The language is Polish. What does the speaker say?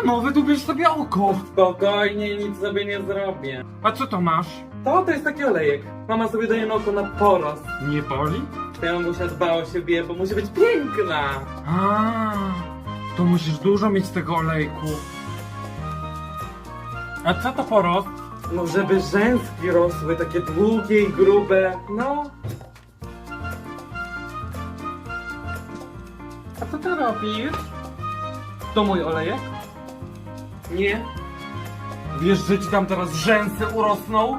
Mamo, wydłubiesz sobie oko. Spokojnie, nic sobie nie zrobię. A co to masz? To jest taki olejek. Mama sobie daje na oko na porost. Nie boli? Twoja mamusia dba o siebie, bo musi być piękna. A, to musisz dużo mieć tego olejku. A co to porost? No żeby rzęski rosły, takie długie i grube. No. A co ty robisz? To mój olejek? Nie. Wiesz, że ci tam teraz rzęsy urosną?